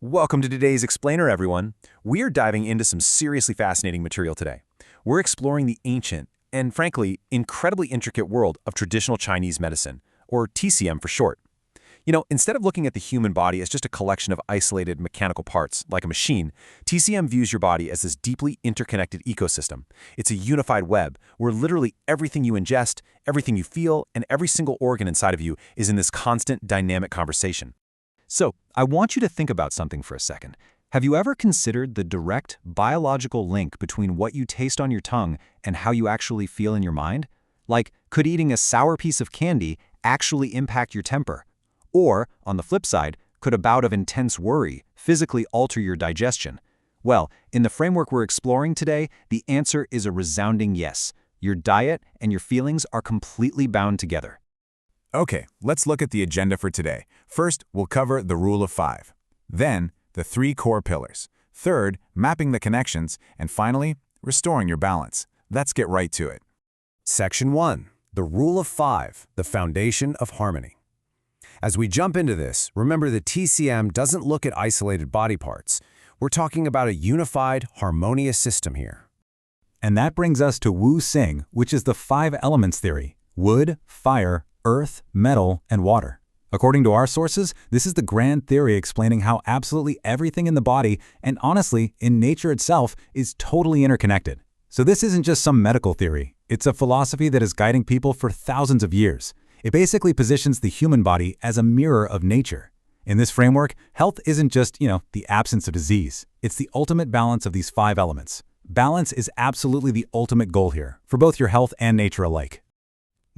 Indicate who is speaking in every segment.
Speaker 1: Welcome to today's Explainer, everyone. We are diving into some seriously fascinating material today. We're exploring the ancient and, frankly, incredibly intricate world of traditional Chinese medicine, or TCM for short. Instead of looking at the human body as just a collection of isolated mechanical parts, like a machine, TCM views your body as this deeply interconnected ecosystem. It's a unified web where literally everything you ingest, everything you feel, and every single organ inside of you is in this constant, dynamic conversation. So, I want you to think about something for a second. Have you ever considered the direct biological link between what you taste on your tongue and how you actually feel in your mind? Like, could eating a sour piece of candy actually impact your temper? Or, on the flip side, could a bout of intense worry physically alter your digestion? Well, in the framework we're exploring today, the answer is a resounding yes. Your diet and your feelings are completely bound together.
Speaker 2: Okay, let's look at the agenda for today. First, we'll cover the rule of 5. Then, the 3 core pillars. Third, mapping the connections. And finally, restoring your balance. Let's get right to it.
Speaker 3: Section 1. The Rule of 5, the Foundation of Harmony. As we jump into this, remember that TCM doesn't look at isolated body parts. We're talking about a unified, harmonious system here.
Speaker 4: And that brings us to Wu Xing, which is the 5 elements theory: wood, fire, earth, metal, and water. According to our sources, this is the grand theory explaining how absolutely everything in the body, and honestly, in nature itself, is totally interconnected. So this isn't just some medical theory. It's a philosophy that is guiding people for thousands of years. It basically positions the human body as a mirror of nature. In this framework, health isn't just, the absence of disease. It's the ultimate balance of these 5 elements. Balance is absolutely the ultimate goal here, for both your health and nature alike.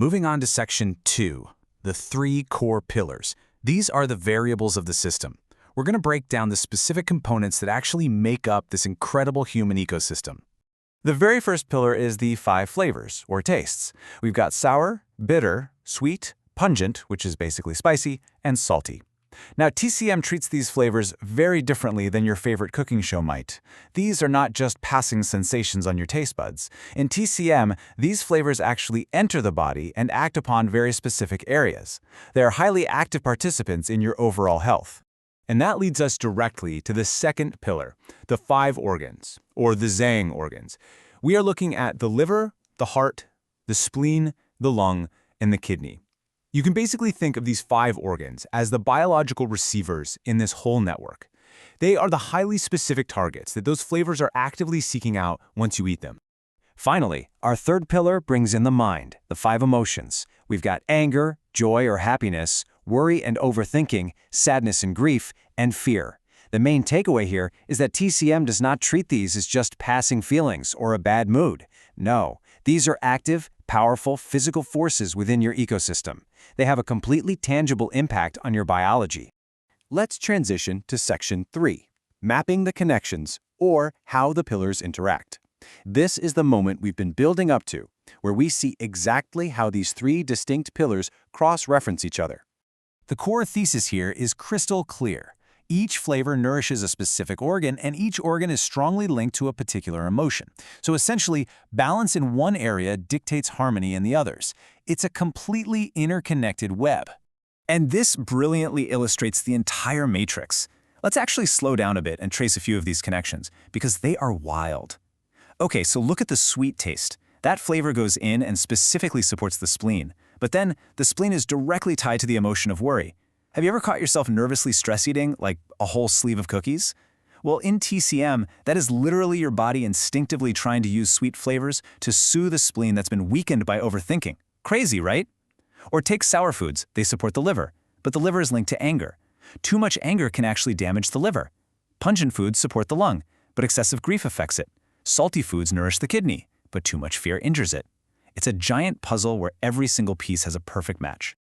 Speaker 1: Moving on to Section 2, the 3 core pillars. These are the variables of the system. We're going to break down the specific components that actually make up this incredible human ecosystem. The very first pillar is the 5 flavors, or tastes. We've got sour, bitter, sweet, pungent, which is basically spicy, and salty. Now, TCM treats these flavors very differently than your favorite cooking show might. These are not just passing sensations on your taste buds. In TCM, these flavors actually enter the body and act upon very specific areas. They are highly active participants in your overall health. And that leads us directly to the second pillar, the 5 organs, or the Zhang organs. We are looking at the liver, the heart, the spleen, the lung, and the kidney. You can basically think of these 5 organs as the biological receivers in this whole network. They are the highly specific targets that those flavors are actively seeking out once you eat them.
Speaker 3: Finally, our third pillar brings in the mind, the 5 emotions. We've got anger, joy or happiness, worry and overthinking, sadness and grief, and fear. The main takeaway here is that TCM does not treat these as just passing feelings or a bad mood. No, these are active, powerful physical forces within your ecosystem. They have a completely tangible impact on your biology. Let's transition to Section 3, mapping the connections, or how the pillars interact. This is the moment we've been building up to, where we see exactly how these 3 distinct pillars cross-reference each other. The core thesis here is crystal clear. Each flavor nourishes a specific organ, and each organ is strongly linked to a particular emotion. So essentially, balance in one area dictates harmony in the others. It's a completely interconnected web. And this brilliantly illustrates the entire matrix. Let's actually slow down a bit and trace a few of these connections, because they are wild. Okay, so look at the sweet taste. That flavor goes in and specifically supports the spleen. But then, the spleen is directly tied to the emotion of worry. Have you ever caught yourself nervously stress eating, like a whole sleeve of cookies? Well, in TCM, that is literally your body instinctively trying to use sweet flavors to soothe the spleen that's been weakened by overthinking. Crazy, right? Or take sour foods. They support the liver, but the liver is linked to anger. Too much anger can actually damage the liver. Pungent foods support the lung, but excessive grief affects it. Salty foods nourish the kidney, but too much fear injures it. It's a giant puzzle where every single piece has a perfect match.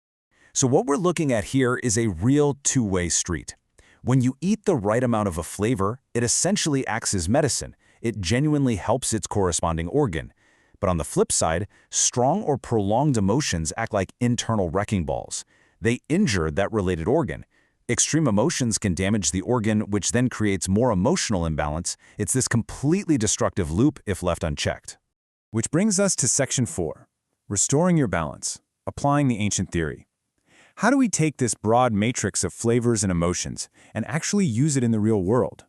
Speaker 3: So what we're looking at here is a real two-way street. When you eat the right amount of a flavor, it essentially acts as medicine. It genuinely helps its corresponding organ. But on the flip side, strong or prolonged emotions act like internal wrecking balls. They injure that related organ. Extreme emotions can damage the organ, which then creates more emotional imbalance. It's this completely destructive loop if left unchecked.
Speaker 2: Which brings us to Section 4, restoring your balance, applying the ancient theory. how do we take this broad matrix of flavors and emotions and actually use it in the real world?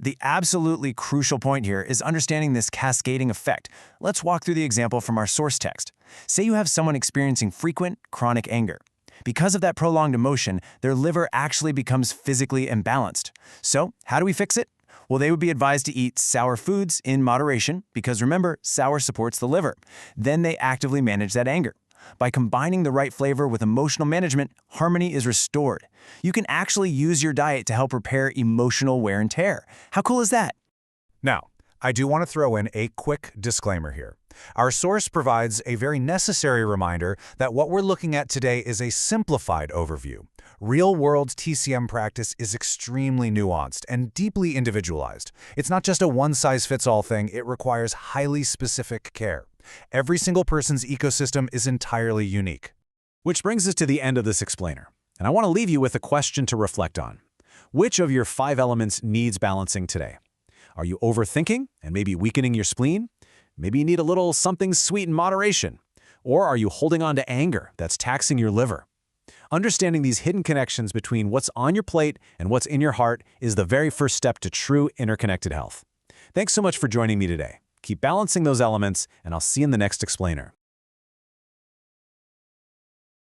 Speaker 3: The absolutely crucial point here is understanding this cascading effect. Let's walk through the example from our source text. Say you have someone experiencing frequent, chronic anger. Because of that prolonged emotion, their liver actually becomes physically imbalanced. So, how do we fix it? Well, they would be advised to eat sour foods in moderation, because remember, sour supports the liver. Then they actively manage that anger. By combining the right flavor with emotional management, harmony is restored. You can actually use your diet to help repair emotional wear and tear. How cool is that?
Speaker 2: Now, I do want to throw in a quick disclaimer here. Our source provides a very necessary reminder that what we're looking at today is a simplified overview. Real-world TCM practice is extremely nuanced and deeply individualized. It's not just a one-size-fits-all thing, it requires highly specific care. Every single person's ecosystem is entirely unique.
Speaker 1: Which brings us to the end of this explainer. And I want to leave you with a question to reflect on. Which of your 5 elements needs balancing today? Are you overthinking and maybe weakening your spleen? Maybe you need a little something sweet in moderation. Or are you holding on to anger that's taxing your liver? Understanding these hidden connections between what's on your plate and what's in your heart is the very first step to true interconnected health. Thanks so much for joining me today. Keep balancing those elements, and I'll see you in the next explainer.